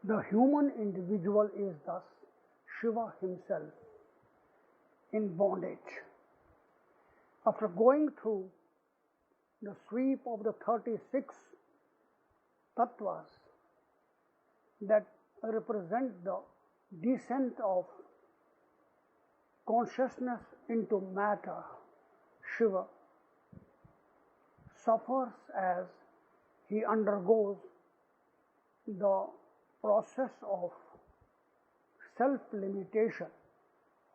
The human individual is thus Shiva himself in bondage. After going through the sweep of the 36 tattva-s that represent the descent of consciousness into matter, Shiva suffers as he undergoes the process of self-limitation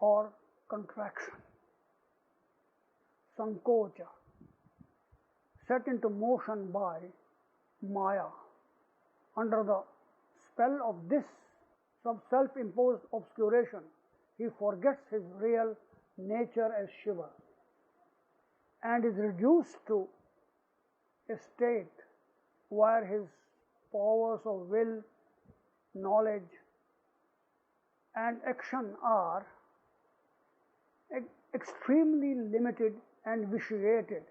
or contraction, samkocha, set into motion by Maya. Under the spell of this self-imposed obscuration, he forgets his real nature as Shiva and is reduced to a state where his powers of will, knowledge, and action are extremely limited and vitiated.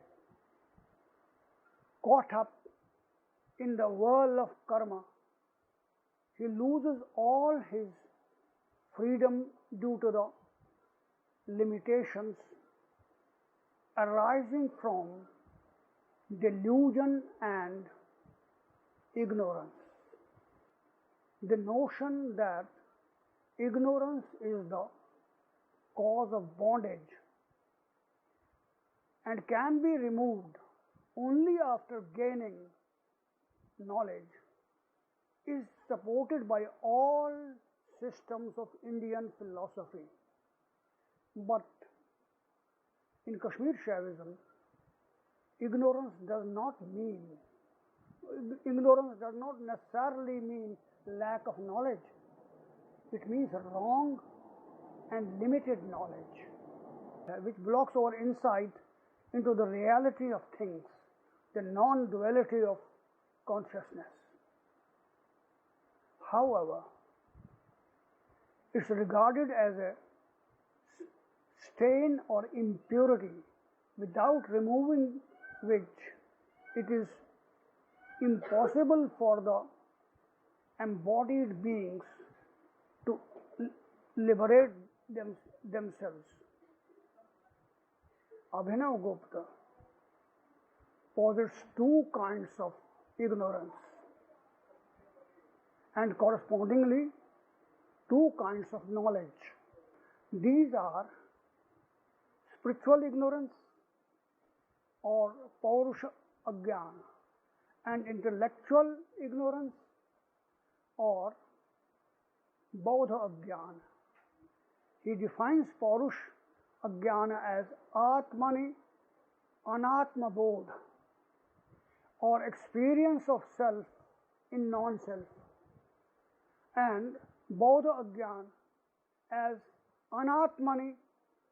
Caught up in the whirl of karma, he loses all his freedom due to the limitations arising from delusion and ignorance. The notion that ignorance is the cause of bondage and can be removed only after gaining knowledge is supported by all systems of Indian philosophy. But in Kashmir Shaivism, ignorance does not necessarily mean lack of knowledge. It means wrong and limited knowledge, which blocks our insight into the reality of things, the non-duality of consciousness. However, it's regarded as a stain or impurity, without removing which it is impossible for the embodied beings to liberate themselves. Abhinav Gupta posits two kinds of ignorance and correspondingly two kinds of knowledge. These are spiritual ignorance or paurusha ajnana and intellectual ignorance or bodha ajnana. He defines paurusha ajnana as atmani anatma bodha, or experience of self in non-self, and bodha ajnana as anatmani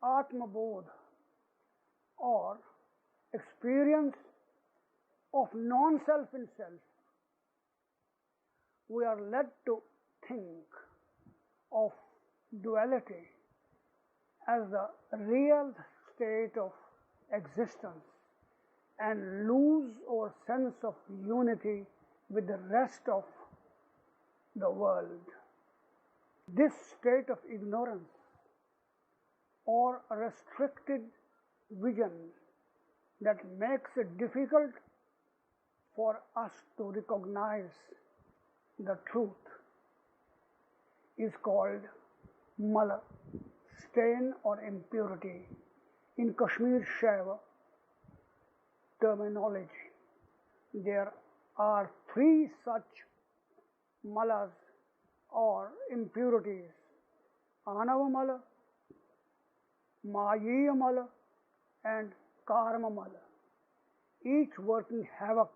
atma bodha, or experience of non-self in self. We are led to think of duality as the real state of existence and lose our sense of unity with the rest of the world. This state of ignorance or restricted vision that makes it difficult for us to recognize the truth is called mala, stain or impurity in Kashmir Shaiva terminology. There are three such malas or impurities: anava mala, mayiya mala, and karma mala, each working havoc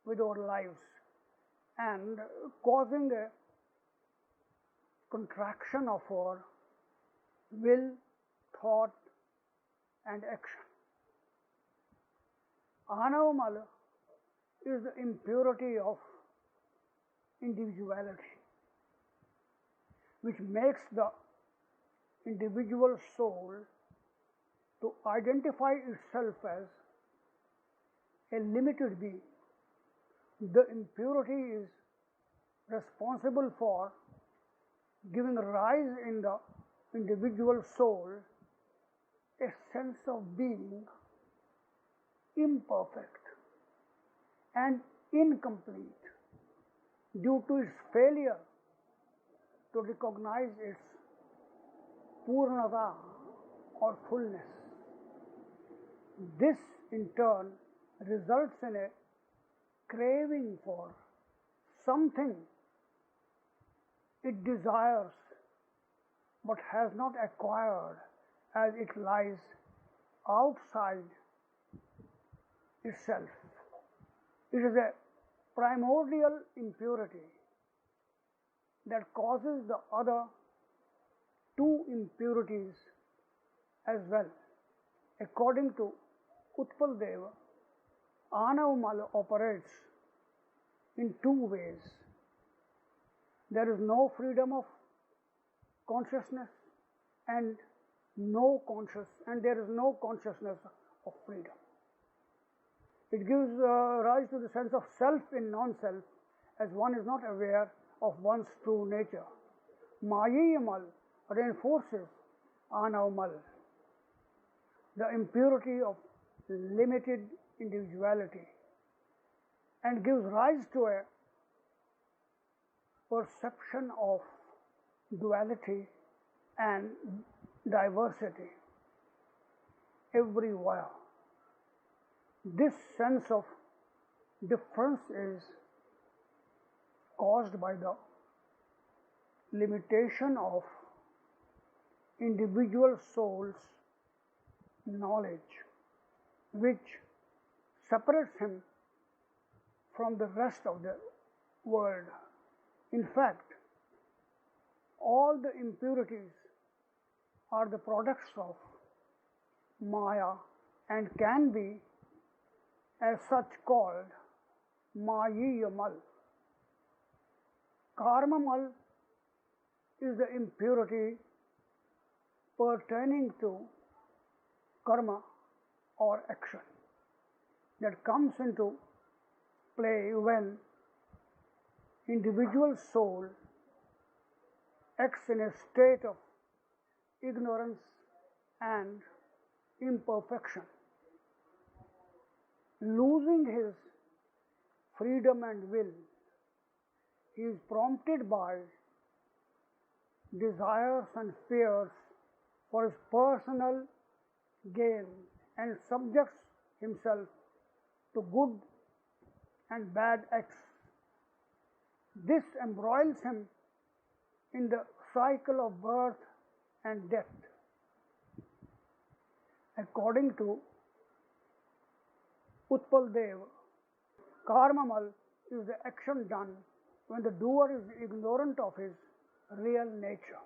with our lives and causing a contraction of our will, thought, and action. Anava mala is the impurity of individuality, which makes the individual soul to identify itself as a limited being. The impurity is responsible for giving rise in the individual soul a sense of being imperfect and incomplete due to its failure to recognize its purnata or fullness. This in turn results in a craving for something it desires but has not acquired, as it lies outside itself. It is a primordial impurity that causes the other two impurities as well. According to Utpal-Deva, Anav-Mal operates in two ways. There is no freedom of consciousness and there is no consciousness of freedom. It gives rise to the sense of self in non-self, as one is not aware of one's true nature. Mayiya-Mal reinforces Anav-Mal, the impurity of limited individuality, and gives rise to a perception of duality and diversity everywhere. This sense of difference is caused by the limitation of individual soul's knowledge, which separates him from the rest of the world. In fact, all the impurities are the products of Maya and can be as such called Mayiya-Mal. Karma-Mal is the impurity pertaining to karma or action that comes into play when individual soul acts in a state of ignorance and imperfection. Losing his freedom and will, he is prompted by desires and fears for his personal gain and subjects himself to good and bad acts. This embroils him in the cycle of birth and death. According to Utpal-Deva, Karma-Mal is the action done when the doer is ignorant of his real nature.